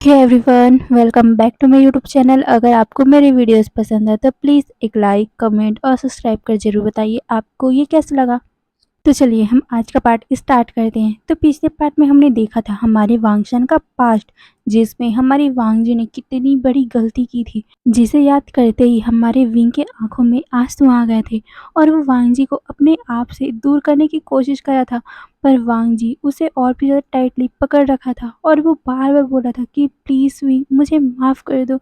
Hey everyone, welcome back to my YouTube channel. अगर आपको मेरे वीडियोस पसंद है तो प्लीज़ एक लाइक, कमेंट और सब्सक्राइब कर ज़रूर बताइए आपको ये कैसा लगा। तो चलिए हम आज का पार्ट स्टार्ट करते हैं। तो पिछले पार्ट में हमने देखा था हमारे वांगशन का पास्ट, जिसमें हमारी वांग जी ने कितनी बड़ी गलती की थी, जिसे याद करते ही हमारे विंग के आंखों में आंसू आ गए थे और वो वांग जी को अपने आप से दूर करने की कोशिश कर रहा था। पर वांग जी उसे और भी ज़्यादा टाइटली पकड़ रखा था और वो बार बार बोला था कि प्लीज़ विंग, मुझे माफ़ कर दो,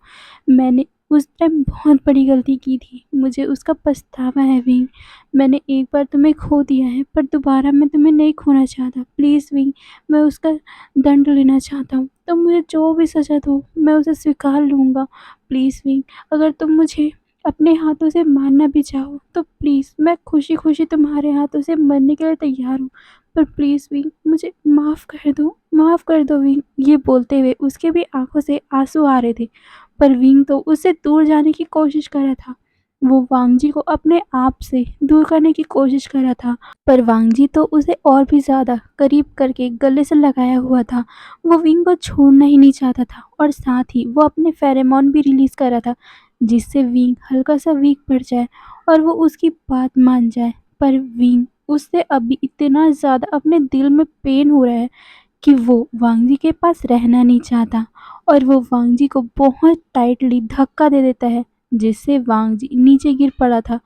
मैंने उस टाइम बहुत बड़ी गलती की थी, मुझे उसका पछतावा है विंग। मैंने एक बार तुम्हें खो दिया है पर दोबारा मैं तुम्हें नहीं खोना चाहता। प्लीज़ विंग, मैं उसका दंड लेना चाहता हूँ, तो मुझे जो भी सज़ा दो मैं उसे स्वीकार लूँगा। प्लीज़ विंग, अगर तुम मुझे अपने हाथों से मारना भी चाहो तो प्लीज़, मैं खुशी-खुशी तुम्हारे हाथों से मरने के लिए तैयार हूँ। पर प्लीज़ विंग, मुझे माफ़ कर दो विंग। ये बोलते हुए उसके भी आँखों से आँसू आ रहे थे, पर विंग तो उससे दूर जाने की कोशिश कर रहा था। वो वांग जी को अपने आप से दूर करने की कोशिश कर रहा था, पर वांग जी तो उसे और भी ज़्यादा करीब करके गले से लगाया हुआ था। वो विंग को छोड़ना ही नहीं चाहता था और साथ ही वो अपने फेरोमोन भी रिलीज़ कर रहा था, जिससे विंग हल्का-सा वीक पड़ जाए और वो उसकी बात मान जाए। पर विंग उससे अभी इतना ज़्यादा अपने दिल में पेन हो रहा है कि वो वांग जी के पास रहना नहीं चाहता और वो वांग जी को बहुत टाइटली धक्का दे देता है, जिससे वांग जी नीचे गिर पड़ा था।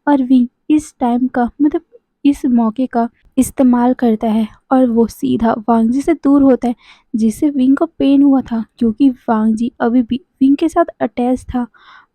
और विंग इस टाइम का मतलब इस मौके का इस्तेमाल करता है और वो सीधा वांग जी से दूर होता है, जिससे विंग को पेन हुआ था क्योंकि वांग जी अभी भी विंग के साथ अटैच था।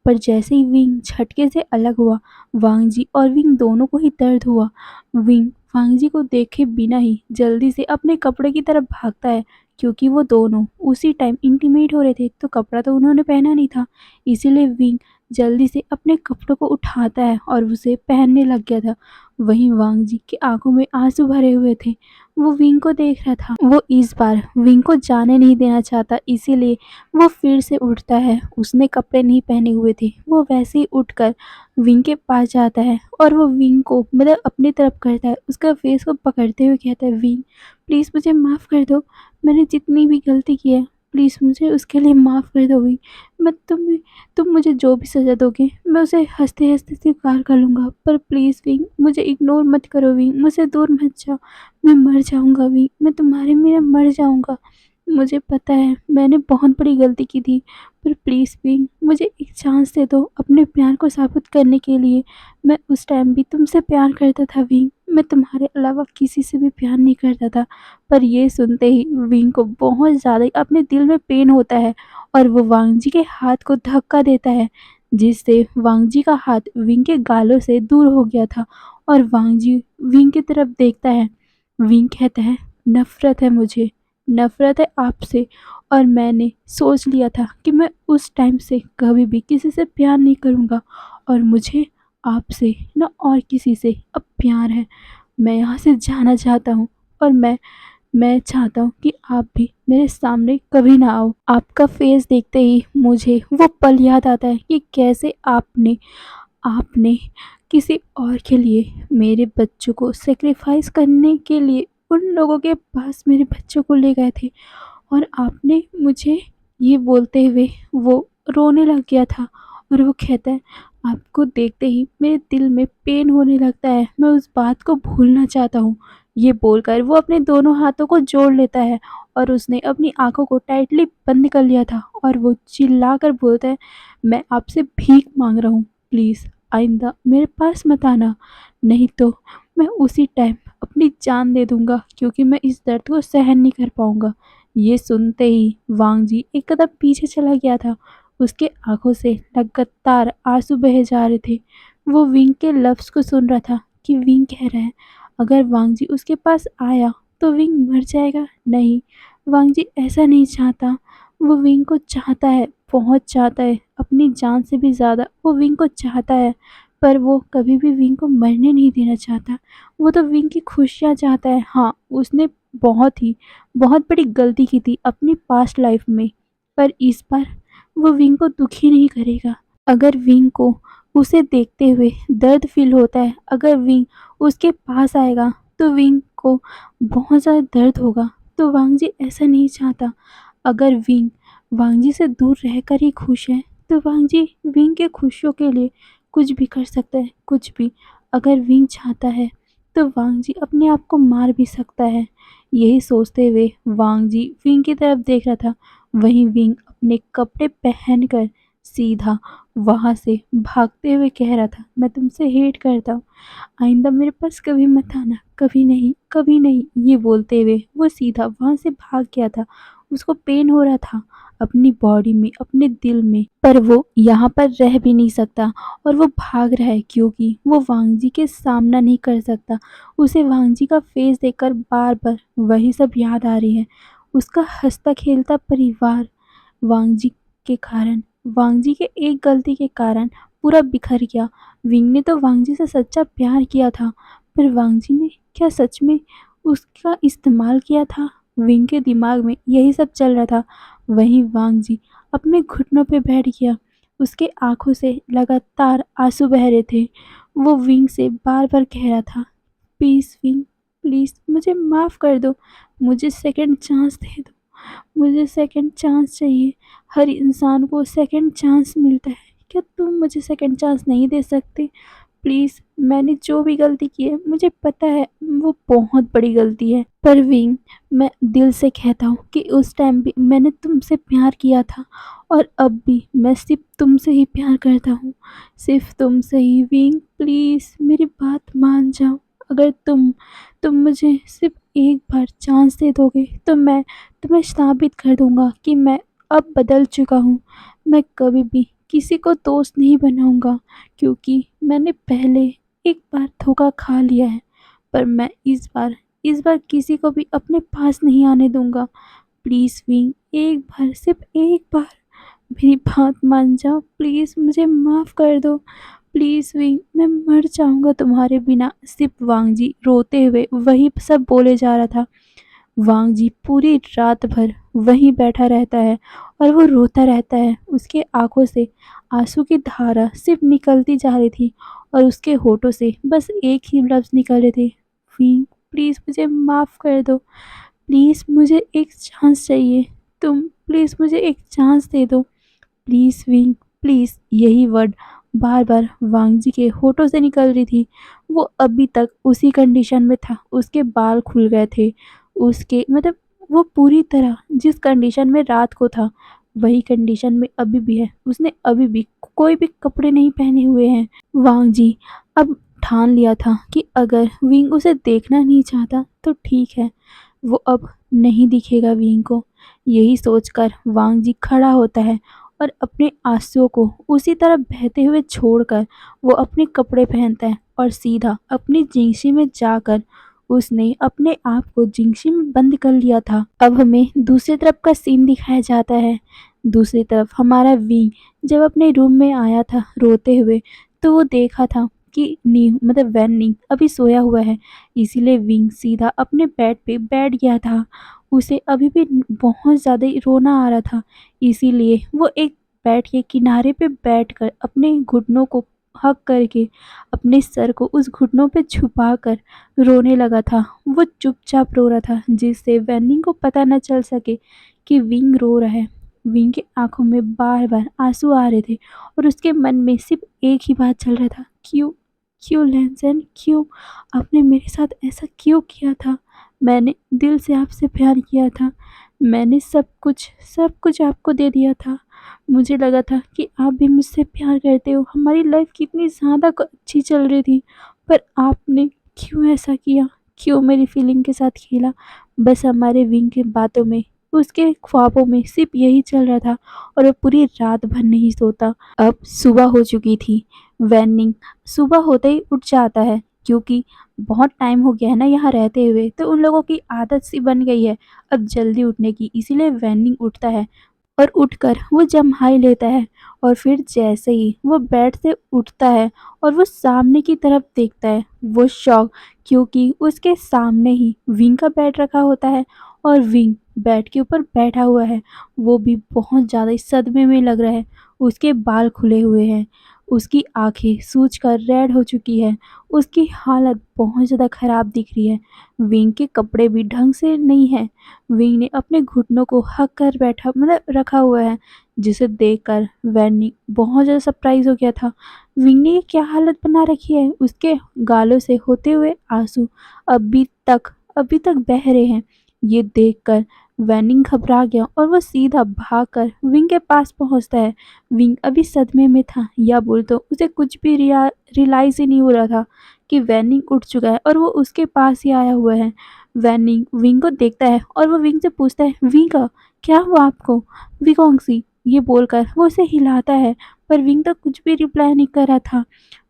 पर जैसे ही विंग झटके से अलग हुआ, वांग जी और विंग दोनों को ही दर्द हुआ। विंग वांग जी को देखे बिना ही जल्दी से अपने कपड़े की तरफ भागता है, क्योंकि वो दोनों उसी टाइम इंटीमेट हो रहे थे, तो कपड़ा तो उन्होंने पहना नहीं था। इसीलिए विंग जल्दी से अपने कपड़ों को उठाता है और उसे पहनने लग गया था। वहीं वांग जी की आंखों में आंसू भरे हुए थे। वो विंग को देख रहा था। वो इस बार विंग को जाने नहीं देना चाहता, इसीलिए वो फिर से उठता है। उसने कपड़े नहीं पहने हुए थे। वो वैसे ही उठकर विंग के पास जाता है और वो विंग को मतलब अपनी तरफ करता है। उसका फेस को पकड़ते हुए कहता है, विंग प्लीज़ मुझे माफ़ कर दो। मैंने जितनी भी गलती की है, प्लीज़ मुझे उसके लिए माफ़ कर दो विंग। मैं तुम मुझे जो भी सज़ा दोगे मैं उसे हँसते-हँसते स्वीकार कर लूँगा। पर प्लीज़ विंग, मुझे इग्नोर मत करो विंग, मुझसे दूर मत जाओ। मैं मर जाऊँगा विंग, मैं तुम्हारे बिना मर जाऊँगा। मुझे पता है मैंने बहुत बड़ी गलती की थी, पर प्लीज़ विंग, मुझे एक चांस दे दो अपने प्यार को साबित करने के लिए। मैं उस टाइम भी तुमसे प्यार करता था विंग, मैं तुम्हारे अलावा किसी से भी प्यार नहीं करता था। पर ये सुनते ही विंग को बहुत ज़्यादा अपने दिल में पेन होता है और वो वांग जी के हाथ को धक्का देता है, जिससे वांग जी का हाथ विंग के गालों से दूर हो गया था और वांग जी विंग की तरफ देखता है। विंग कहता है, नफ़रत है मुझे, नफ़रत है आपसे, और मैंने सोच लिया था कि मैं उस टाइम से कभी भी किसी से प्यार नहीं करूँगा और मुझे आपसे ना और किसी से अब प्यार है। मैं यहाँ से जाना चाहता हूँ और मैं चाहता हूँ कि आप भी मेरे सामने कभी ना आओ। आपका फेस देखते ही मुझे वो पल याद आता है कि कैसे आपने आपने किसी और के लिए मेरे बच्चों को सैक्रिफाइस करने के लिए उन लोगों के पास मेरे बच्चों को ले गए थे और आपने मुझे ये बोलते हुए वो रोने लग गया था और वो कहता है, आपको देखते ही मेरे दिल में पेन होने लगता है, मैं उस बात को भूलना चाहता हूँ। ये बोलकर वो अपने दोनों हाथों को जोड़ लेता है और उसने अपनी आंखों को टाइटली बंद कर लिया था और वो चिल्लाकर बोलता है, मैं आपसे भीख मांग रहा हूँ, प्लीज़ आइंदा मेरे पास मत आना, नहीं तो मैं उसी टाइम अपनी जान दे दूँगा, क्योंकि मैं इस दर्द को सहन नहीं कर पाऊँगा। ये सुनते ही वांग जी एक कदम पीछे चला गया था। उसके आँखों से लगातार आँसू बहे जा रहे थे। वो विंग के लफ्ज़ को सुन रहा था कि विंग कह रहा है, अगर वांग जी उसके पास आया तो विंग मर जाएगा। नहीं, वांग जी ऐसा नहीं चाहता। वो विंग को चाहता है, बहुत चाहता है, अपनी जान से भी ज़्यादा वो विंग को चाहता है। पर वो कभी भी विंग को मरने नहीं देना चाहता। वो तो विंग की खुशियाँ चाहता है। हाँ, उसने बहुत बड़ी गलती की थी अपनी पास्ट लाइफ में, पर इस बार वो विंग को दुखी नहीं करेगा। अगर विंग को उसे देखते हुए दर्द फील होता है, अगर विंग उसके पास आएगा तो विंग को बहुत ज़्यादा दर्द होगा, तो वांग जी ऐसा नहीं चाहता। अगर विंग वांग जी से दूर रहकर ही खुश है, तो वांग जी विंग के खुशियों के लिए कुछ भी कर सकता है, कुछ भी। अगर विंग चाहता है तो वांग जी अपने आप को मार भी सकता है। यही सोचते हुए वांग जी विंग की तरफ देख रहा था। वहीं विंग अपने कपड़े पहनकर सीधा वहां से भागते हुए कह रहा था, मैं तुमसे हेट करता हूँ, आइंदा मेरे पास कभी मत आना, कभी नहीं, कभी नहीं। ये बोलते हुए वो सीधा वहां से भाग गया था। उसको पेन हो रहा था अपनी बॉडी में, अपने दिल में, पर वो यहाँ पर रह भी नहीं सकता और वो भाग रहा है क्योंकि वो वांगजी के सामना नहीं कर सकता। उसे वांगजी का फेस देखकर बार बार वही सब याद आ रही है। उसका हंसता खेलता परिवार वांगजी के कारण, वांगजी के एक गलती के कारण पूरा बिखर गया। विंग ने तो वांगजी से सच्चा प्यार किया था, पर वांगजी ने क्या सच में उसका इस्तेमाल किया था? विंग के दिमाग में यही सब चल रहा था। वहीं वांगजी अपने घुटनों पे बैठ गया। उसके आंखों से लगातार आंसू बह रहे थे। वो विंग से बार बार कह रहा था, प्लीज़ विंग, प्लीज़ मुझे माफ़ कर दो, मुझे सेकंड चांस दे दो, मुझे सेकंड चांस चाहिए। हर इंसान को सेकंड चांस मिलता है, क्या तुम मुझे सेकंड चांस नहीं दे सकते? प्लीज़, मैंने जो भी गलती की है मुझे पता है वो बहुत बड़ी गलती है, पर विंग, मैं दिल से कहता हूँ कि उस टाइम भी मैंने तुमसे प्यार किया था और अब भी मैं सिर्फ तुमसे ही प्यार करता हूँ, सिर्फ तुमसे ही। विंग प्लीज़ मेरी बात मान जाओ। अगर तुम मुझे सिर्फ एक बार चांस दे दोगे तो मैं तुम्हें साबित कर दूंगा कि मैं अब बदल चुका हूँ। मैं कभी भी किसी को दोस्त नहीं बनाऊंगा, क्योंकि मैंने पहले एक बार धोखा खा लिया है, पर मैं इस बार किसी को भी अपने पास नहीं आने दूंगा। प्लीज़ विंग, एक बार, सिर्फ एक बार मेरी बात मान जाओ। प्लीज़ मुझे माफ़ कर दो। प्लीज़ विंग, मैं मर जाऊंगा तुम्हारे बिना। सिर्फ वांगजी रोते हुए वही सब बोले जा रहा था। वांगजी पूरी रात भर वहीं बैठा रहता है और वो रोता रहता है। उसके आंखों से आंसू की धारा सिर्फ निकलती जा रही थी और उसके होठों से बस एक ही लफ्ज़ निकल रहे थे, विंग प्लीज़ मुझे माफ़ कर दो, प्लीज़ मुझे एक चांस चाहिए, तुम प्लीज़ मुझे एक चांस दे दो, प्लीज़ विंग, प्लीज़। यही वर्ड बार बार वांगजी के होठों से निकल रही थी। वो अभी तक उसी कंडीशन में था। उसके बाल खुल गए थे, उसके मतलब वो पूरी तरह जिस कंडीशन में रात को था वही कंडीशन में अभी भी है। उसने अभी भी कोई भी कपड़े नहीं पहने हुए हैं। वांगजी अब ठान लिया था कि अगर विंग उसे देखना नहीं चाहता तो ठीक है, वो अब नहीं दिखेगा विंग को। यही सोचकर वांगजी खड़ा होता है और अपने आंसुओं को उसी तरह बहते हुए छोड़कर वो अपने कपड़े पहनता है और सीधा अपनी जिंदगी में जाकर उसने अपने आप को जिंदगी में बंद कर लिया था। अब हमें दूसरी तरफ का सीन दिखाया जाता है। दूसरी तरफ हमारा विंग जब अपने रूम में आया था रोते हुए, तो वो देखा था कि नी मतलब वैन नी अभी सोया हुआ है। इसीलिए विंग सीधा अपने बेड पे बैठ गया था। उसे अभी भी बहुत ज़्यादा रोना आ रहा था, इसीलिए वो एक बेड के किनारे पे बैठकर अपने घुटनों को हक करके अपने सर को उस घुटनों पे छुपाकर रोने लगा था। वो चुपचाप रो रहा था जिससे वैनिंग को पता न चल सके कि विंग रो रहा है। विंग की आंखों में बार बार आंसू आ रहे थे और उसके मन में सिर्फ एक ही बात चल रहा था, क्यों, क्यों लैंसन, क्यों आपने मेरे साथ ऐसा क्यों किया था? मैंने दिल से आपसे प्यार किया था, मैंने सब कुछ आपको दे दिया था। मुझे लगा था कि आप भी मुझसे प्यार करते हो, हमारी लाइफ कितनी ज़्यादा अच्छी चल रही थी, पर आपने क्यों ऐसा किया? क्यों मेरी फीलिंग के साथ खेला? बस हमारे विंग की बातों में, उसके ख्वाबों में सिर्फ यही चल रहा था और वो पूरी रात भर नहीं सोता। अब सुबह हो चुकी थी। वैनिंग सुबह होते ही उठ जाता है, क्योंकि बहुत टाइम हो गया है ना यहाँ रहते हुए, तो उन लोगों की आदत सी बन गई है अब जल्दी उठने की। इसीलिए वैनिंग उठता है और उठकर वो जम्हाई लेता है और फिर जैसे ही वो बेड से उठता है और वो सामने की तरफ देखता है, वो शॉक, क्योंकि उसके सामने ही विंग का बेड रखा होता है और विंग बेड के ऊपर बैठा हुआ है। वो भी बहुत ज़्यादा सदमे में लग रहा है। उसके बाल खुले हुए हैं, उसकी आँखें सूज कर रेड हो चुकी है। उसकी हालत बहुत ज़्यादा ख़राब दिख रही है। विंग के कपड़े भी ढंग से नहीं हैं। विंग ने अपने घुटनों को हक कर बैठा मतलब रखा हुआ है, जिसे देखकर वैनी बहुत ज़्यादा सरप्राइज़ हो गया था। विंग ने ये क्या हालत बना रखी है? उसके गालों से होते हुए आँसू अभी तक बह रहे हैं। ये देखकर वैनिंग घबरा गया और वो सीधा भागकर विंग के पास पहुंचता है। विंग अभी सदमे में था, या बोल तो उसे कुछ भी रियलाइज़ ही नहीं हो रहा था कि वैनिंग उठ चुका है और वो उसके पास ही आया हुआ है। वैनिंग विंग को देखता है और वो विंग से पूछता है, विंग क्या हुआ आपको? विकोंगसी, ये बोलकर वो उसे हिलाता है, पर विंग तो कुछ भी रिप्लाई नहीं कर रहा था।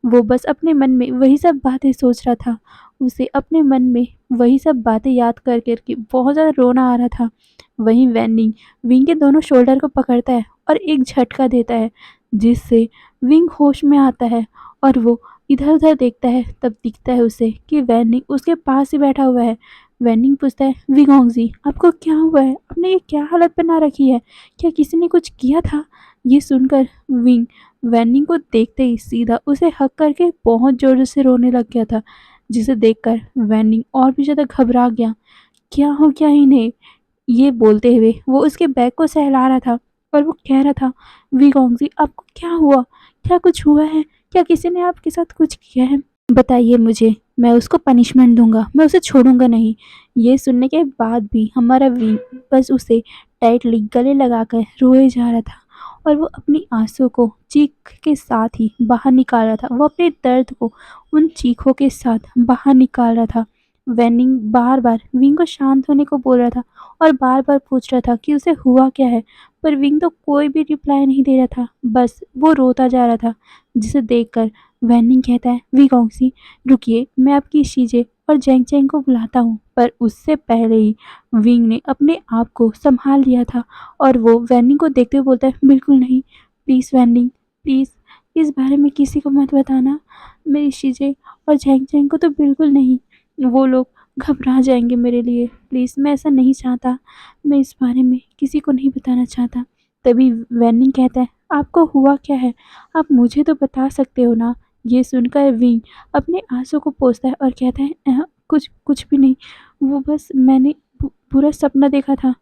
वो बस अपने मन में वही सब बातें सोच रहा था। उसे अपने मन में वही सब बातें याद कर कर के बहुत ज़्यादा रोना आ रहा था। वहीं वैनिंग विंग के दोनों शोल्डर को पकड़ता है और एक झटका देता है, जिससे विंग होश में आता है और वो इधर-उधर देखता है। तब दिखता है उसे कि वैनिंग उसके पास ही बैठा हुआ है। वैनिंग पूछता है, विगोंगजी आपको क्या हुआ है? आपने ये क्या हालत बना रखी है? क्या किसी ने कुछ किया था? ये सुनकर विंग वैनिंग को देखते ही सीधा उसे हग करके बहुत ज़ोर से रोने लग गया था, जिसे देखकर वैनिंग और भी ज़्यादा घबरा गया। क्या हो गया इन्हें? ये बोलते हुए वो उसके बैग को सहला रहा था और वो कह रहा था, विगोंगजी आपको क्या हुआ? क्या कुछ हुआ है? क्या किसी ने आपके साथ कुछ किया है? बताइए मुझे, मैं उसको पनिशमेंट दूँगा, मैं उसे छोड़ूँगा नहीं। ये सुनने के बाद भी हमारा विंग बस उसे टाइटली गले लगाकर रोए जा रहा था और वो अपनी आँसुओं को चीख के साथ ही बाहर निकाल रहा था। वो अपने दर्द को उन चीखों के साथ बाहर निकाल रहा था। वेनिंग बार-बार विंग को शांत होने को बोल रहा था और बार-बार पूछ रहा था कि उसे हुआ क्या है? पर विंग तो कोई भी रिप्लाई नहीं दे रहा था, बस वो रोता जा रहा था, जिसे देखकर वैनिंग कहता है, विगोंगसी रुकिए, मैं आपकी शीजे और जेंग जेंग को बुलाता हूँ। पर उससे पहले ही विंग ने अपने आप को संभाल लिया था और वो वैनिंग को देखते हुए बोलता है, बिल्कुल नहीं, प्लीज़ वैनिंग, प्लीज़ इस बारे में किसी को मत बताना। मेरी शीजे और जेंग जेंग को तो बिल्कुल नहीं, वो लोग घबरा जाएंगे मेरे लिए। प्लीज़, मैं ऐसा नहीं चाहता, मैं इस बारे में किसी को नहीं बताना चाहता। तभी वैनिंग कहता है, आपको हुआ क्या है? आप मुझे तो बता सकते हो ना। ये सुनकर विंग अपने आंसू को पोंछता है और कहता है, कुछ कुछ भी नहीं, वो बस मैंने बुरा सपना देखा था।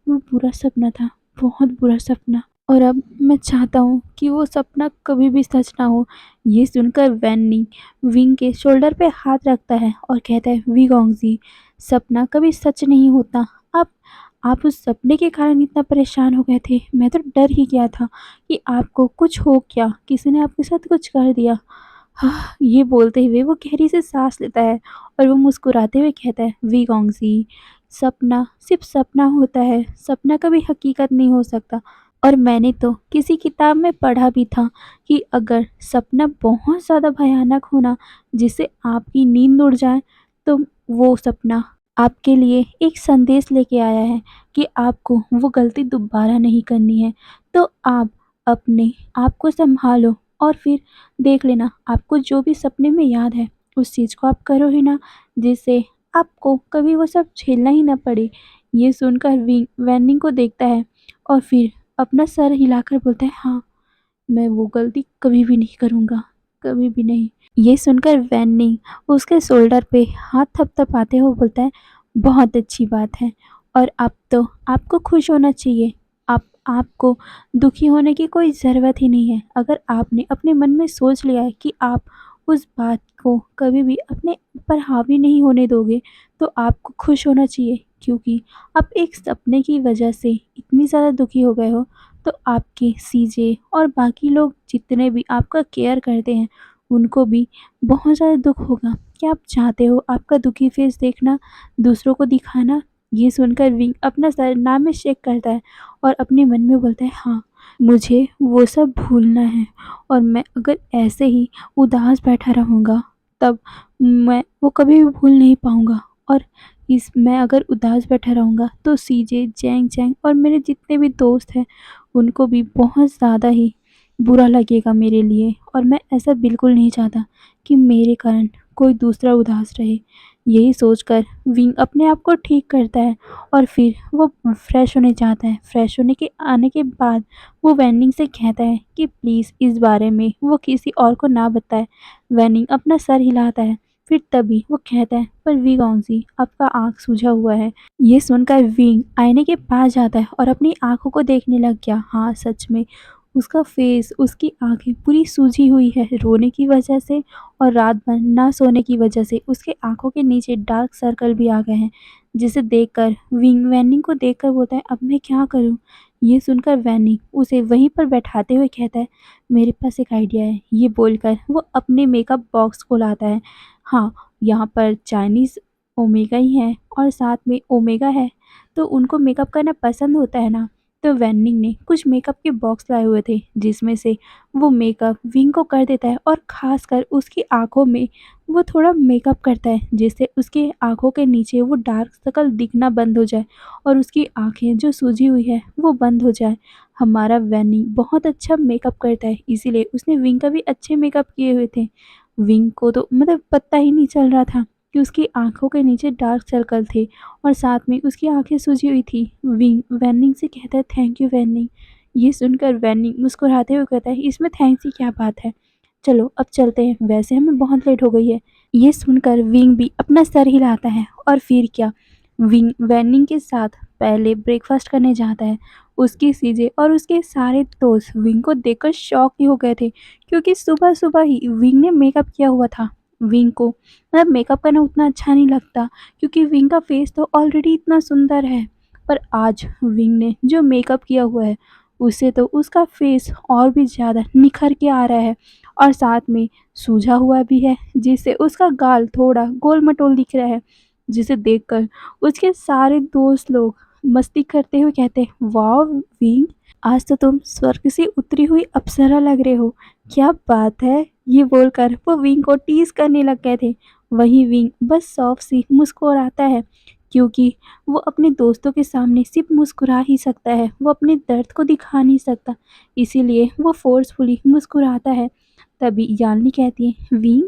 वो बुरा सपना था, बहुत बुरा सपना, और अब मैं चाहता हूँ कि वो सपना कभी भी सच ना हो। ये सुनकर वैनी विंग के शोल्डर पे हाथ रखता है और कहता है, विगोंगजी सपना कभी सच नहीं होता। आप उस सपने के कारण इतना परेशान हो गए थे, मैं तो डर ही गया था कि आपको कुछ हो क्या, किसी ने आपके साथ कुछ कर दिया। हाँ, ये बोलते हुए वो गहरी से सांस लेता है और वो मुस्कुराते हुए कहता है, विगोंगजी सपना सिर्फ सपना होता है, सपना कभी हकीकत नहीं हो सकता। और मैंने तो किसी किताब में पढ़ा भी था कि अगर सपना बहुत ज़्यादा भयानक हो ना, जिससे आपकी नींद उड़ जाए, तो वो सपना आपके लिए एक संदेश लेके आया है कि आपको वो गलती दोबारा नहीं करनी है। तो आप अपने आप को सँभालो और फिर देख लेना, आपको जो भी सपने में याद है, उस चीज़ को आप करो ही ना, जिससे आपको कभी वो सब झेलना ही ना पड़े। ये सुनकर वैनिंग को देखता है और फिर अपना सर हिलाकर बोलता है, हाँ, मैं वो गलती कभी भी नहीं करूँगा, कभी भी नहीं। ये सुनकर वैनी उसके शोल्डर पे हाथ थपथपाते हुए बोलता है, बहुत अच्छी बात है, और अब तो आपको खुश होना चाहिए। आपको दुखी होने की कोई ज़रूरत ही नहीं है। अगर आपने अपने मन में सोच लिया है कि आप उस बात को कभी भी अपने ऊपर हावी नहीं होने दोगे, तो आपको खुश होना चाहिए, क्योंकि आप एक सपने की वजह से इतनी ज़्यादा दुखी हो गए हो, तो आपके सीजे और बाकी लोग जितने भी आपका केयर करते हैं, उनको भी बहुत ज़्यादा दुःख होगा। क्या आप चाहते हो आपका दुखी फेस देखना, दूसरों को दिखाना? ये सुनकर विंग अपना सर ना में शेक करता है और अपने मन में बोलता है, हाँ, मुझे वो सब भूलना है, और मैं अगर ऐसे ही उदास बैठा रहूँगा, तब मैं वो कभी भी भूल नहीं पाऊँगा, और मैं अगर उदास बैठा रहूँगा तो सीजे, जैंग जैंग और मेरे जितने भी दोस्त हैं, उनको भी बहुत ज़्यादा ही बुरा लगेगा मेरे लिए, और मैं ऐसा बिल्कुल नहीं चाहता कि मेरे कारण कोई दूसरा उदास रहे। यही सोचकर विंग अपने आप को ठीक करता है और फिर वो फ्रेश होने जाता है। फ्रेश होने के आने के बाद वो वेनिंग से कहता है कि प्लीज़ इस बारे में वो किसी और को ना बताए। वेनिंग अपना सर हिलाता है। फिर तभी वो कहता है, पर विगॉन्सी आपका आँख सूजा हुआ है। ये सुनकर विंग आईने के पास जाता है और अपनी आँखों को देखने लग गया। हाँ, सच में उसका फेस, उसकी आँखें पूरी सूजी हुई है रोने की वजह से और रात भर ना सोने की वजह से उसके आँखों के नीचे डार्क सर्कल भी आ गए हैं, जिसे देखकर विंग वैनिंग को देखकर बोलता है, अब मैं क्या करूँ? ये सुनकर वैनिंग उसे वहीं पर बैठाते हुए कहता है, मेरे पास एक आइडिया है। ये बोलकर वो अपने मेकअप बॉक्स को लाता है। हाँ, यहाँ पर चाइनीज़ ओमेगा ही है और साथ में ओमेगा है, तो उनको मेकअप करना पसंद होता है ना। तो वैनिंग ने कुछ मेकअप के बॉक्स लाए हुए थे, जिसमें से वो मेकअप विंग को कर देता है और ख़ासकर उसकी आँखों में वो थोड़ा मेकअप करता है, जिससे उसकी आँखों के नीचे वो डार्क सर्कल दिखना बंद हो जाए और उसकी आँखें जो सूजी हुई है वो बंद हो जाए। हमारा वैनिंग बहुत अच्छा मेकअप करता है, इसीलिए उसने विंग का भी अच्छे मेकअप किए हुए थे। विंग को तो मतलब पता ही नहीं चल रहा था कि उसकी आँखों के नीचे डार्क सर्कल थे और साथ में उसकी आँखें सूजी हुई थी। विंग वैनिंग से कहता है, थैंक यू वैनिंग। ये सुनकर वैनिंग मुस्कुराते हुए कहता है, इसमें थैंक्स की क्या बात है, चलो अब चलते हैं, वैसे हमें बहुत लेट हो गई है। ये सुनकर विंग भी अपना सर हिलाता है और फिर क्या, विंग वैनिंग के साथ पहले ब्रेकफास्ट करने जाता है। उसकी सीजे और उसके सारे दोस्त विंग को देखकर शॉक ही हो गए थे, क्योंकि सुबह सुबह ही विंग ने मेकअप किया हुआ था। विंग को मतलब मेकअप करना उतना अच्छा नहीं लगता, क्योंकि विंग का फेस तो ऑलरेडी इतना सुंदर है, पर आज विंग ने जो मेकअप किया हुआ है उससे तो उसका फेस और भी ज़्यादा निखर के आ रहा है और साथ में सूजा हुआ भी है, जिससे उसका गाल थोड़ा गोल मटोल दिख रहा है, जिसे देखकर उसके सारे दोस्त लोग मस्ती करते हुए कहते हैं, वाह विंग, आज तो तुम स्वर्ग से उतरी हुई अप्सरा लग रहे हो, क्या बात है। ये बोलकर वो विंग को टीज करने लग गए थे। वहीं विंग बस सॉफ्ट सी मुस्कुराता है, क्योंकि वो अपने दोस्तों के सामने सिर्फ मुस्कुरा ही सकता है, वो अपने दर्द को दिखा नहीं सकता, इसीलिए वो फोर्सफुली मुस्कुराता है। तभी यान्नी कहती है, विंग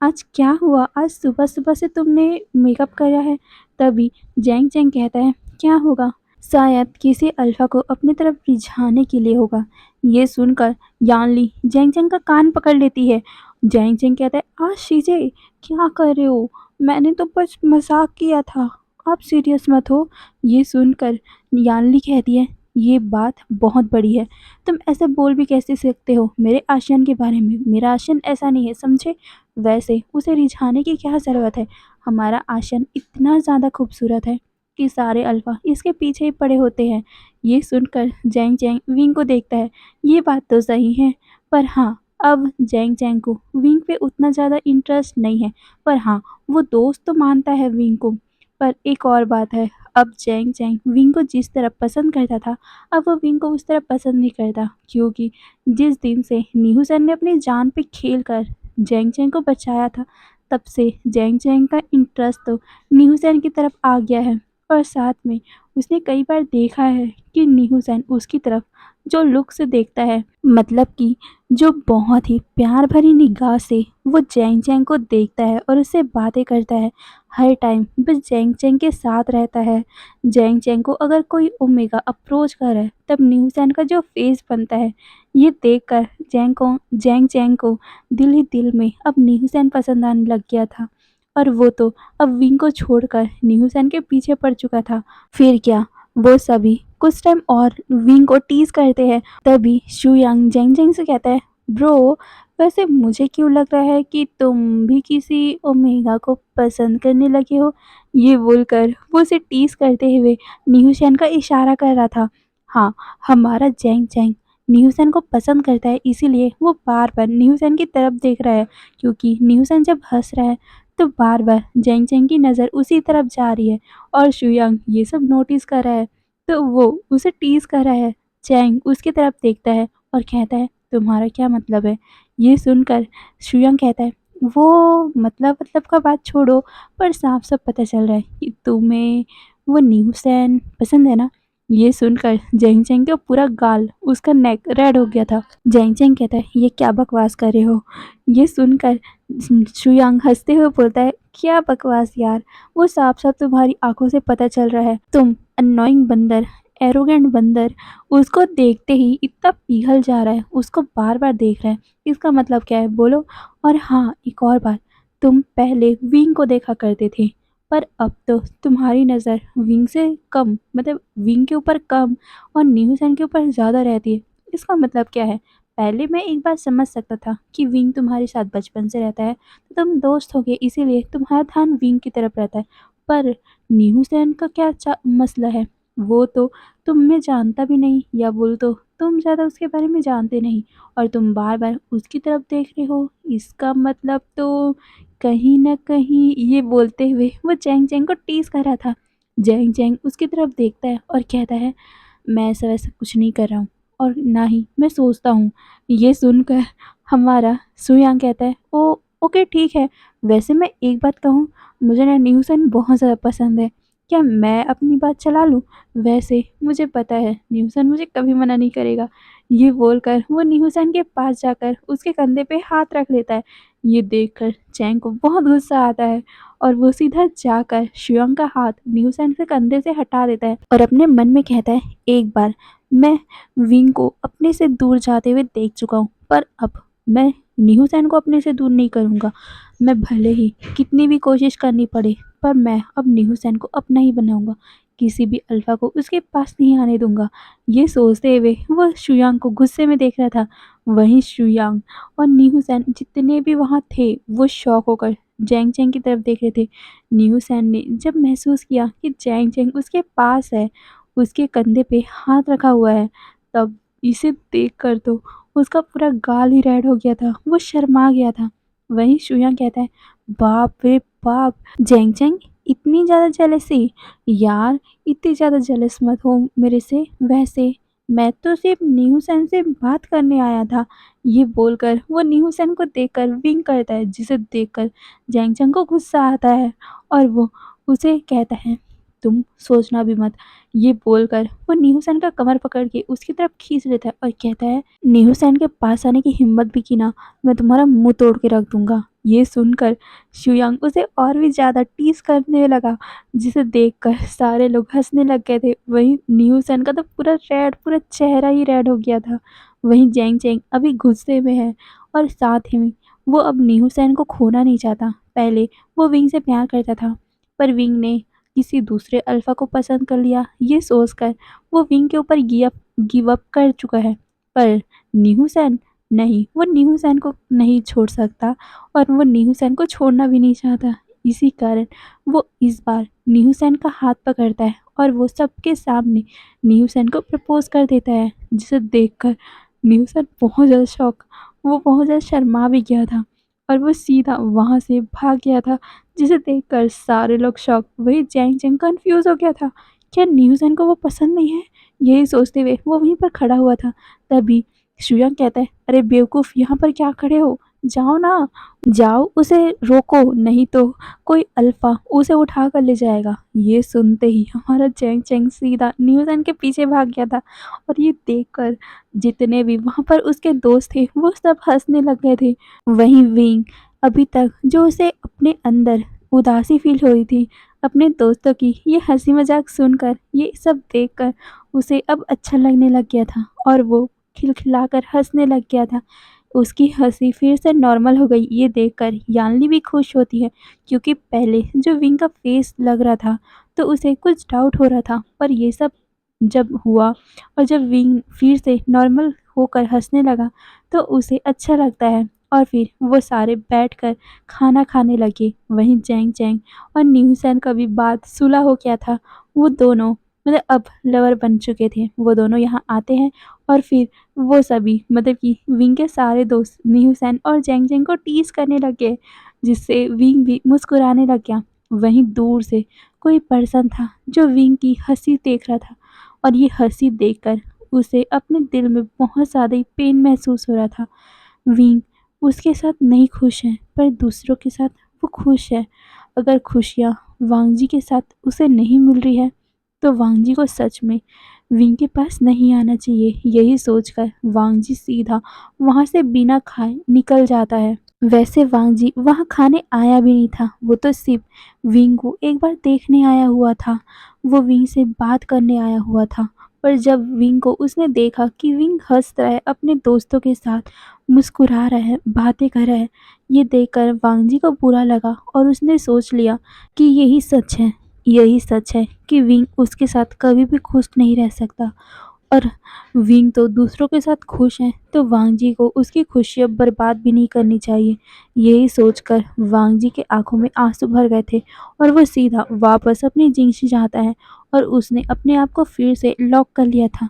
आज क्या हुआ, आज सुबह सुबह से तुमने मेकअप करा है। तभी जैंग जैंग कहता है, क्या होगा, शायद किसी अल्फा को अपनी तरफ रिझाने के लिए होगा। ये सुनकर यानली जैंग जैंग का कान पकड़ लेती है। जैंग जैंग कहता है, शीजे क्या कर रहे हो, मैंने तो बस मजाक किया था, आप सीरियस मत हो। ये सुनकर यानली कहती है, ये बात बहुत बड़ी है, तुम ऐसे बोल भी कैसे सकते हो मेरे आशियान के बारे में, मेरा आशियान ऐसा नहीं है, समझे। वैसे उसे रिझाने की क्या ज़रूरत है, हमारा आशियान इतना ज़्यादा खूबसूरत है कि सारे अल्फा इसके पीछे ही पड़े होते हैं। ये सुनकर जैंग जैंग विंग को देखता है। ये बात तो सही है, पर हाँ, अब जैंग जैंग को विंग पे उतना ज़्यादा इंटरेस्ट नहीं है, पर हाँ, वो दोस्त तो मानता है विंग को। पर एक और बात है, अब जैंग जैंग विंग को जिस तरह पसंद करता था, अब वो विंग को उस तरह पसंद नहीं करता, क्योंकि जिस दिन से नीहू सैन ने अपनी जान पे खेल कर जैंग जैंग को बचाया था, तब से जैंग जैंग का इंटरेस्ट तो नीहू सैन की तरफ आ गया है। और साथ में उसने कई बार देखा है कि नीहू सैन उसकी तरफ जो लुक से देखता है, मतलब कि जो बहुत ही प्यार भरी निगाह से वो जैंग जैंग को देखता है और उससे बातें करता है, हर टाइम बस जैंग जैंग के साथ रहता है। जैंग जैंग को अगर कोई ओमेगा अप्रोच करे तब न्यू सैन का जो फेस बनता है, ये देखकर जैंग जैंग को दिल ही दिल में अब न्यू सैन पसंद आने लग गया था। और वो तो अब विंग को छोड़कर न्यू सैन के पीछे पड़ चुका था। फिर क्या, वो सभी कुछ टाइम और विंग को टीज करते हैं। तभी शू यांग जैंग जैंग से कहता है, ब्रो वैसे मुझे क्यों लग रहा है कि तुम भी किसी ओमेगा को पसंद करने लगे हो। ये बोलकर वो उसे टीज करते हुए न्यूसेन का इशारा कर रहा था। हाँ, हमारा जैंग जैंग न्यूसेन को पसंद करता है, इसीलिए वो बार बार न्यूसेन की तरफ देख रहा है, क्योंकि न्यूसेन जब हंस रहा है तो बार बार जैंग जैंग की नज़र उसी तरफ जा रही है और शुयांग ये सब नोटिस कर रहा है, तो वो उसे टीज कर रहा है। चैंग उसकी तरफ देखता है और कहता है, तुम्हारा क्या मतलब है। ये सुनकर शुयांग कहता है, वो मतलब का बात छोड़ो, पर साफ साफ पता चल रहा है कि तुम्हें वो न्यू सैन पसंद है ना। ये सुनकर जेंग चेंग का पूरा गाल, उसका नेक रेड हो गया था। जेंग चेंग कहता है, ये क्या बकवास कर रहे हो? ये सुनकर शुयांग हंसते हुए बोलता है, क्या बकवास यार, वो साफ साफ तुम्हारी आंखों से पता चल रहा है, तुम अननोइंग बंदर, एरोगेंट बंदर, उसको देखते ही इतना पिघल जा रहा है, उसको बार बार देख रहा है, इसका मतलब क्या है बोलो? और हाँ, एक और बात, तुम पहले विंग को देखा करते थे, पर अब तो तुम्हारी नज़र विंग से कम, मतलब विंग के ऊपर कम और न्यूज़ के ऊपर ज़्यादा रहती है। इसका मतलब क्या है? पहले मैं एक बात समझ सकता था कि विंग तुम्हारे साथ बचपन से रहता है, तो तुम दोस्त हो गए, इसीलिए तुम्हारा ध्यान विंग की तरफ रहता है। पर न्यूज़ का क्या मसला है? वो तो तुम में जानता भी नहीं, या बोल तो तुम ज़्यादा उसके बारे में जानते नहीं, और तुम बार बार उसकी तरफ देख रहे हो। इसका मतलब तो कहीं न कहीं, ये बोलते हुए वो चैंग चैंग को टीज़ कर रहा था। जैंग चैंग उसकी तरफ देखता है और कहता है, मैं ऐसा वैसा कुछ नहीं कर रहा हूँ, और ना ही मैं सोचता हूँ। ये सुनकर हमारा सुयांग कहता है, ओ ओके ठीक है, वैसे मैं एक बात कहूँ, मुझे ना न्यूसन बहुत ज़्यादा पसंद है, क्या मैं अपनी बात चला लूँ? वैसे मुझे पता है न्यूसन मुझे कभी मना नहीं करेगा। ये बोलकर वो न्यूसन के पास जाकर उसके कंधे पे हाथ रख लेता है। ये देखकर चैंग को बहुत गुस्सा आता है, और वो सीधा जाकर शियोंग का हाथ न्यूसन के कंधे से हटा देता है और अपने मन में कहता है, एक बार मैं विंग को अपने से दूर जाते हुए देख चुका हूँ, पर अब मैं न्यूसन को अपने से दूर नहीं करूँगा। मैं भले ही कितनी भी कोशिश करनी पड़े, पर मैं अब न्यूसन को अपना ही बनाऊंगा, किसी भी अल्फा को उसके पास नहीं आने दूंगा। ये सोचते हुए वो शुयांग को गुस्से में देख रहा था। वहीं शुयांग और नीहू सैन जितने भी वहाँ थे, वो शॉक होकर जैंग चैंग की तरफ देख रहे थे। नीहू सैन ने जब महसूस किया कि जैंग चैंग उसके पास है, उसके कंधे पे हाथ रखा हुआ है, तब इसे देखकर तो उसका पूरा गाल ही रेड हो गया था, वो शर्मा गया था। वहीं शुयांग कहता है, बाप रे बाप, जैंग चैंग इतनी ज़्यादा जेलसी? यार इतनी ज़्यादा जेलस मत हो मेरे से, वैसे मैं तो सिर्फ न्यू सैन से बात करने आया था। ये बोलकर वो न्यू सैन को देखकर विंक करता है, जिसे देखकर जैंग चैंग को गुस्सा आता है, और वो उसे कहता है, तुम सोचना भी मत। ये बोलकर वो न्यू सैन का कमर पकड़ के उसकी तरफ खींच लेता है और कहता है, न्यू सैन के पास आने की हिम्मत भी की ना, मैं तुम्हारा मुंह तोड़ के रख दूंगा। ये सुनकर शुयांग उसे और भी ज़्यादा टीज करने लगा, जिसे देखकर सारे लोग हंसने लग गए थे। वहीं न्यू सन का तो पूरा रेड, पूरा चेहरा ही रेड हो गया था। वहीं जैंग चैंग अभी गुस्से में है, और साथ ही में वो अब न्यू सैन को खोना नहीं चाहता। पहले वो विंग से प्यार करता था, पर विंग ने किसी दूसरे अल्फा को पसंद कर लिया। ये सोचकर वो विंग के ऊपर गिव अप कर चुका है। पर न्यू सैन नहीं, वो न्यू सैन को नहीं छोड़ सकता, और वो न्यू सैन को छोड़ना भी नहीं चाहता। इसी कारण वो इस बार न्यू सैन का हाथ पकड़ता है, और वो सबके सामने न्यू सैन को प्रपोज कर देता है, जिसे देखकर न्यू सैन बहुत ज़्यादा शॉक, वो बहुत ज़्यादा शर्मा भी गया था, और वो सीधा वहाँ से भाग गया था, जिसे देखकर सारे लोग शॉक। वही जैंग जैंग कन्फ्यूज़ हो गया था, क्या न्यू सैन को वो पसंद नहीं है? यही सोचते हुए वो वहीं पर खड़ा हुआ था। तभी शुयांग कहता है, अरे बेवकूफ़, यहाँ पर क्या खड़े हो, जाओ ना, जाओ उसे रोको, नहीं तो कोई अल्फा उसे उठा कर ले जाएगा। ये सुनते ही हमारा चैंग चैंग सीधा न्यूज़न के पीछे भाग गया था, और ये देखकर जितने भी वहाँ पर उसके दोस्त थे, वो सब हंसने लग गए थे। वहीं विंग अभी तक जो उसे अपने अंदर उदासी फील हो रही थी, अपने दोस्तों की ये हंसी मजाक सुनकर, ये सब देखकर उसे अब अच्छा लगने लग गया था, और वो खिलखिलाकर हंसने लग गया था। उसकी हंसी फिर से नॉर्मल हो गई। ये देखकर यान्ली भी खुश होती है, क्योंकि पहले जो विंग का फेस लग रहा था, तो उसे कुछ डाउट हो रहा था, पर ये सब जब हुआ और जब विंग फिर से नॉर्मल होकर हंसने लगा, तो उसे अच्छा लगता है, और फिर वो सारे बैठकर खाना खाने लगे। वहीं जैंग जैंग और न्यूसन का भी बात सुलह हो गया था। वो दोनों मतलब अब लवर बन चुके थे। वो दोनों यहाँ आते हैं, और फिर वो सभी मतलब कि विंग के सारे दोस्त न्यूसन और जैंग जैंग को टीज करने लगे, जिससे विंग भी मुस्कुराने लग गया। वहीं दूर से कोई पर्सन था जो विंग की हंसी देख रहा था, और ये हंसी देखकर उसे अपने दिल में बहुत ज़्यादा ही पेन महसूस हो रहा था। विंग उसके साथ नहीं खुश है, पर दूसरों के साथ वो खुश है। अगर खुशियाँ वांगजी के साथ उसे नहीं मिल रही है, तो वांगजी को सच में विंग के पास नहीं आना चाहिए। यही सोचकर वांग जी सीधा वहाँ से बिना खाए निकल जाता है। वैसे वांग जी वहाँ खाने आया भी नहीं था, वो तो सिर्फ विंग को एक बार देखने आया हुआ था। वो विंग से बात करने आया हुआ था। पर जब विंग को उसने देखा कि विंग हंस रहा है, अपने दोस्तों के साथ मुस्कुरा रहा है, बातें कर रहा है, ये देखकर वांग जी को बुरा लगा और उसने सोच लिया कि यही सच है कि विंग उसके साथ कभी भी खुश नहीं रह सकता। और विंग तो दूसरों के साथ खुश है, तो वांग जी को उसकी खुशियाँ बर्बाद भी नहीं करनी चाहिए। यही सोचकर वांग जी के आंखों में आंसू भर गए थे और वो सीधा वापस अपनी जिंदगी जाता है और उसने अपने आप को फिर से लॉक कर लिया था।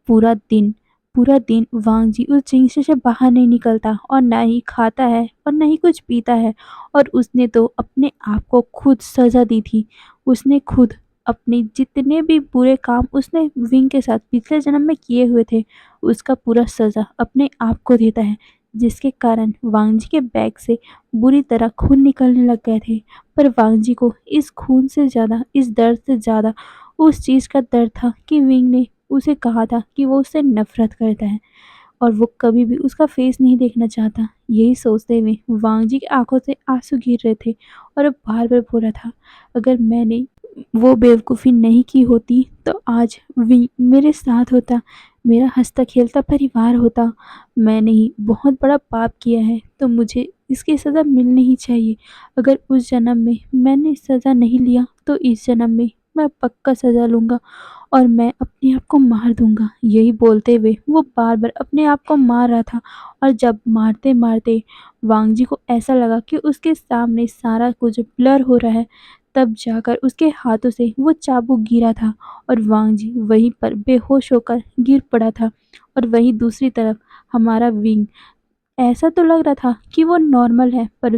पूरा दिन पूरा दिन वांग जी उस जिंदगी से बाहर नहीं निकलता और ना ही खाता है और ना ही कुछ पीता है। और उसने तो अपने आप को खुद सजा दी थी। उसने खुद अपने जितने भी बुरे काम उसने विंग के साथ पिछले जन्म में किए हुए थे, उसका पूरा सज़ा अपने आप को देता है, जिसके कारण वांग जी के बैग से बुरी तरह खून निकलने लग गए थे। पर वांग जी को इस खून से ज़्यादा, इस दर्द से ज़्यादा उस चीज़ का दर्द था कि विंग ने उसे कहा था कि वो उससे नफ़रत करता है और वो कभी भी उसका फेस नहीं देखना चाहता। यही सोचते हुए वांग जी की आंखों से आंसू गिर रहे थे और अब बार-बार बोल रहा था, अगर मैंने वो बेवकूफ़ी नहीं की होती तो आज वी मेरे साथ होता, मेरा हँसता-खेलता परिवार होता। मैंने ही बहुत बड़ा पाप किया है, तो मुझे इसकी सज़ा मिलनी ही चाहिए। अगर उस जन्म में मैंने सज़ा नहीं लिया तो इस जन्म में मैं पक्का सज़ा लूँगा और मैं अपने आप को मार दूँगा। यही बोलते हुए वो बार-बार अपने आप को मार रहा था और जब मारते-मारते वांग जी को ऐसा लगा कि उसके सामने सारा कुछ ब्लर हो रहा है, तब जाकर उसके हाथों से वो चाबुक गिरा था और वांग जी वहीं पर बेहोश होकर गिर पड़ा था। और वहीं दूसरी तरफ हमारा विंग, ऐसा तो लग रहा था कि वो नॉर्मल है, पर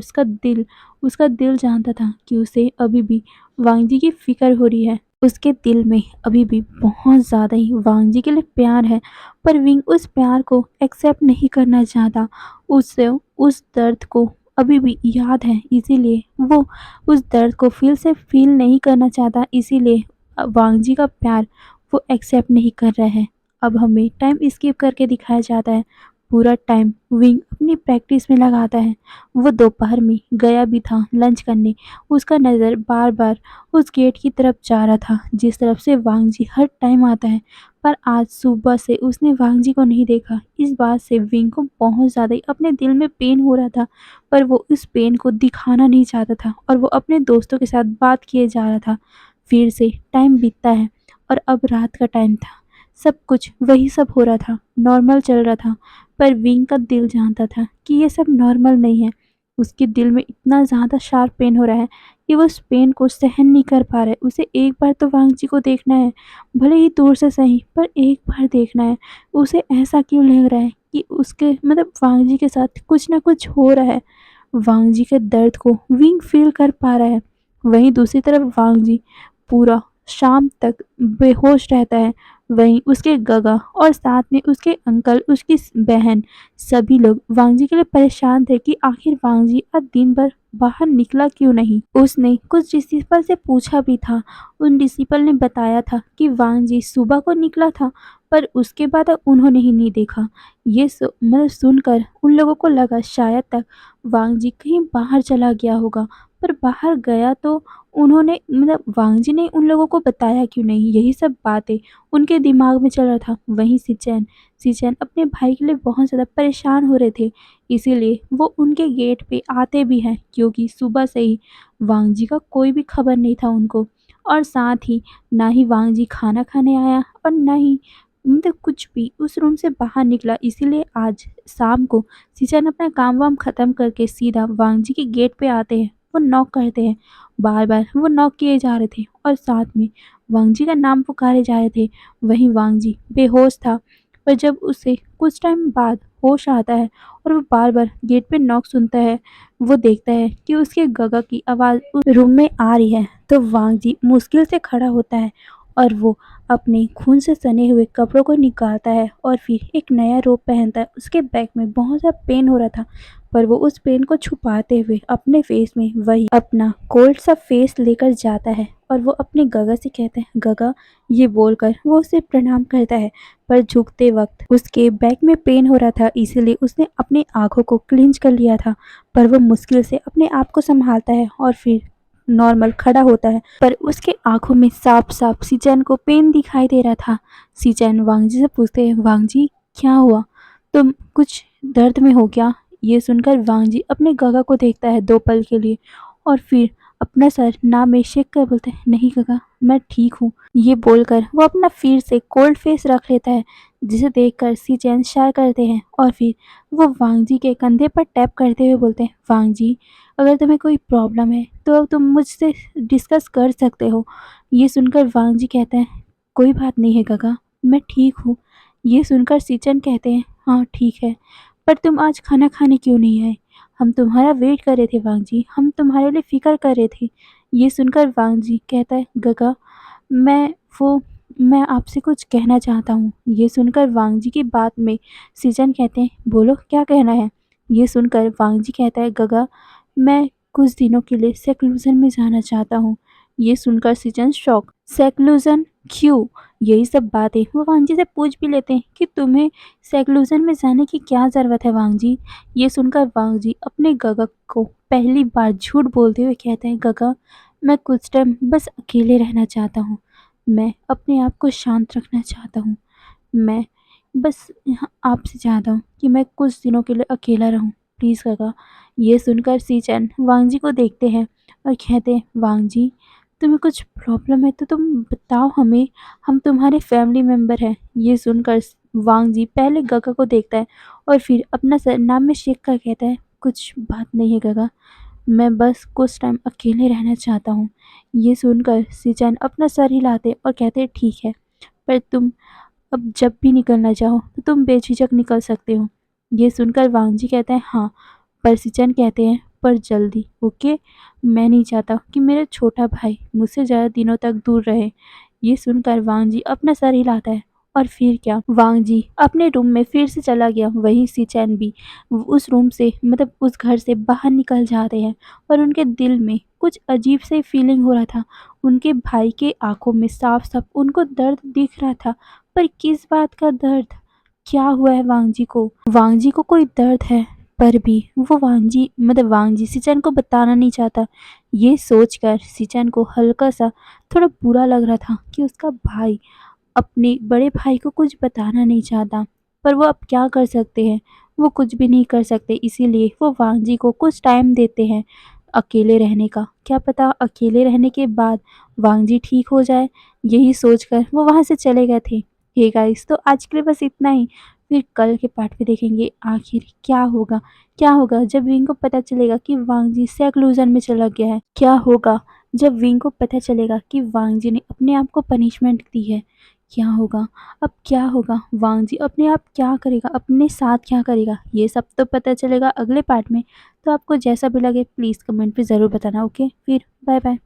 उसका दिल जानता था कि उसे अभी भी वांग जी की फ़िक्र हो रही है। उसके दिल में अभी भी बहुत ज़्यादा ही वांग जी के लिए प्यार है, पर विंग उस प्यार को एक्सेप्ट नहीं करना चाहता। उसे उस दर्द को अभी भी याद है, इसीलिए वो उस दर्द को फिर से फ़ील नहीं करना चाहता, इसीलिए वांग जी का प्यार वो एक्सेप्ट नहीं कर रहा है। अब हमें टाइम स्किप करके दिखाया जाता है। पूरा टाइम विंग अपनी प्रैक्टिस में लगाता है। वो दोपहर में गया भी था लंच करने। उसका नज़र बार-बार उस गेट की तरफ जा रहा था जिस तरफ से वांग जी हर टाइम आता है। पर आज सुबह से उसने वांग जी को नहीं देखा। इस बात से विंग को बहुत ज़्यादा ही अपने दिल में पेन हो रहा था, पर वो इस पेन को दिखाना नहीं चाहता था और वो अपने दोस्तों के साथ बात किए जा रहा था। फिर से टाइम बीतता है और अब रात का टाइम था। सब कुछ वही सब हो रहा था, नॉर्मल चल रहा था। पर विंग का दिल जानता था कि ये सब नॉर्मल नहीं है। उसके दिल में इतना ज़्यादा शार्प पेन हो रहा है कि वो उस पेन को सहन नहीं कर पा रहा है। उसे एक बार तो वांग जी को देखना है, भले ही दूर से सही, पर एक बार देखना है। उसे ऐसा क्यों लग रहा है कि उसके मतलब वांग जी के साथ कुछ ना कुछ हो रहा है। वांग जी के दर्द को विंग फ़ील कर पा रहा है। वहीं दूसरी तरफ वांग जी पूरा शाम तक बेहोश रहता है। वहीं उसके गगा और साथ में उसके अंकल, उसकी बहन, सभी लोग वांग जी के लिए परेशान थे कि आखिर वांग जी आज दिन भर बाहर निकला क्यों नहीं। उसने कुछ डिसिपल से पूछा भी था। उन डिसिपल ने बताया था कि वांग जी सुबह को निकला था, पर उसके बाद अब उन्होंने ही नहीं देखा। मतलब सुनकर उन लोगों को लगा शायद तक वांग जी कहीं बाहर चला गया होगा, पर बाहर गया तो उन्होंने मतलब वांग जी ने उन लोगों को बताया क्यों नहीं। यही सब बातें उनके दिमाग में चल रहा था। वहीं सिचैन अपने भाई के लिए बहुत ज़्यादा परेशान हो रहे थे, इसीलिए वो उनके गेट पे आते भी हैं, क्योंकि सुबह से ही वांग जी का कोई भी खबर नहीं था उनको। और साथ ही ना ही वांग जी खाना खाने आया और ना ही मतलब कुछ भी उस रूम से बाहर निकला। इसीलिए आज शाम को सिचैन अपना काम वाम ख़त्म करके सीधा वांग जी के गेट पे आते हैं। वो नॉक करते हैं, बार-बार वो नॉक किए जा रहे थे और साथ में वांग जी का नाम पुकारे जा रहे थे। वहीं वांग जी बेहोश था, पर जब उसे कुछ टाइम बाद होश आता है और वो बार-बार गेट पे नॉक सुनता है, वो देखता है कि उसके गगा की आवाज़ उस रूम में आ रही है। तो वांग जी मुश्किल से खड़ा होता है और वो अपने खून से सने हुए कपड़ों को निकालता है और फिर एक नया रोब पहनता है। उसके बैक में बहुत सा पेन हो रहा था, पर वो उस पेन को छुपाते हुए अपने फेस में वही अपना कोल्ड सा फेस लेकर जाता है और वो अपने गगा से कहता है गगा, ये बोलकर वो उसे प्रणाम करता है। पर झुकते वक्त उसके बैक में पेन हो रहा था, इसीलिए उसने अपनी आंखों को क्लिंच कर लिया था। पर वो मुश्किल से अपने आप को संभालता है और फिर नॉर्मल खड़ा होता है। पर उसके आंखों में साफ साफ सीचैन को पेन दिखाई दे रहा था। सीचैन वांगजी से पूछते हैं वांगजी, क्या हुआ, तुम कुछ दर्द में हो क्या? ये सुनकर वांगजी अपने गगा को देखता है 2 पल के लिए और फिर अपना सर ना में शेक कर बोलते हैं नहीं गगा, मैं ठीक हूँ। ये बोलकर वो अपना फिर से कोल्ड फेस रख लेता है, जिसे देखकर सीचैन शाय करते हैं और फिर वो वांगजी के कंधे पर टैप करते हुए बोलते हैं वांगजी, अगर तुम्हें कोई प्रॉब्लम है तो तुम मुझसे डिस्कस कर सकते हो। ये सुनकर वांगजी कहते हैं कोई बात नहीं है गगा, मैं ठीक हूँ। ये सुनकर सीचन कहते हैं हाँ ठीक है, पर तुम आज खाना खाने क्यों नहीं आए? हम तुम्हारा वेट कर रहे थे वांगजी, हम तुम्हारे लिए फिक्र कर रहे थे। ये सुनकर वांगजी कहता है गगा, मैं वो मैं आपसे कुछ कहना चाहता हूँ। ये सुनकर वांगजी की बात में सीजन कहते हैं बोलो क्या कहना है। ये सुनकर वांगजी कहता है गगा, मैं कुछ दिनों के लिए सेक्लूजन में जाना चाहता हूँ। ये सुनकर सीजन शॉक, सेक्लूजन क्यों? यही सब बातें वो वांगजी से पूछ भी लेते हैं कि तुम्हें सेक्लूजन में जाने की क्या ज़रूरत है वांगजी। ये सुनकर वांगजी अपने गगा को पहली बार झूठ बोलते हुए कहते हैं गगा, मैं कुछ टाइम बस अकेले रहना चाहता हूँ। मैं अपने आप को शांत रखना चाहता हूँ। मैं बस यहाँ आपसे चाहता हूँ कि मैं कुछ दिनों के लिए अकेला रहूँ, प्लीज़ गगा। ये सुनकर सीचैन वांगजी को देखते हैं और कहते हैं वांगजी, तुम्हें कुछ प्रॉब्लम है तो तुम बताओ हमें, हम तुम्हारे फैमिली मेम्बर हैं। ये सुनकर वांगजी पहले गगा को देखता है और फिर अपना सर नाम में शेक कर कहता है कुछ बात नहीं है गगा, मैं बस कुछ टाइम अकेले रहना चाहता हूँ। ये सुनकर सीचैन अपना सर हिलाते और कहते ठीक है, पर तुम अब जब भी निकलना चाहो तो तुम बेझिझक निकल सकते हो। ये सुनकर वांगजी कहते हैं हाँ, पर सिचन कहते हैं पर जल्दी, ओके? मैं नहीं चाहता कि मेरा छोटा भाई मुझसे ज़्यादा दिनों तक दूर रहे। ये सुनकर वांगजी अपना सर हिलाता है और फिर क्या, वांगजी अपने रूम में फिर से चला गया। वहीं सिचैन भी उस रूम से मतलब उस घर से बाहर निकल जाते हैं और उनके दिल में कुछ अजीब से फीलिंग हो रहा था। उनके भाई के आंखों में साफ साफ उनको दर्द दिख रहा था, पर किस बात का दर्द? क्या हुआ है वांगजी को? वांगजी को कोई दर्द है, पर भी वो वांगजी सिचन को बताना नहीं चाहता। ये सोचकर सिचन को हल्का सा थोड़ा बुरा लग रहा था कि उसका भाई अपने बड़े भाई को कुछ बताना नहीं चाहता। पर वो अब क्या कर सकते हैं? वो कुछ भी नहीं कर सकते, इसीलिए वो वांगजी को कुछ टाइम देते हैं अकेले रहने का। क्या पता अकेले रहने के बाद वांगजी ठीक हो जाए। यही सोचकर वो वहाँ से चले गए थे। हे गाइस, तो आज के लिए बस इतना ही। फिर कल के पार्ट में देखेंगे आखिर क्या होगा जब विंग को पता चलेगा कि वांगजी सेक्लूजन में चला गया है। क्या होगा जब विंग को पता चलेगा कि वांगजी ने अपने आप को पनिशमेंट दी है। क्या होगा? अब क्या होगा? वांगजी अपने आप क्या करेगा, अपने साथ क्या करेगा, ये सब तो पता चलेगा अगले पार्ट में। तो आपको जैसा भी लगे प्लीज़ कमेंट पे ज़रूर बताना। ओके, फिर बाय बाय।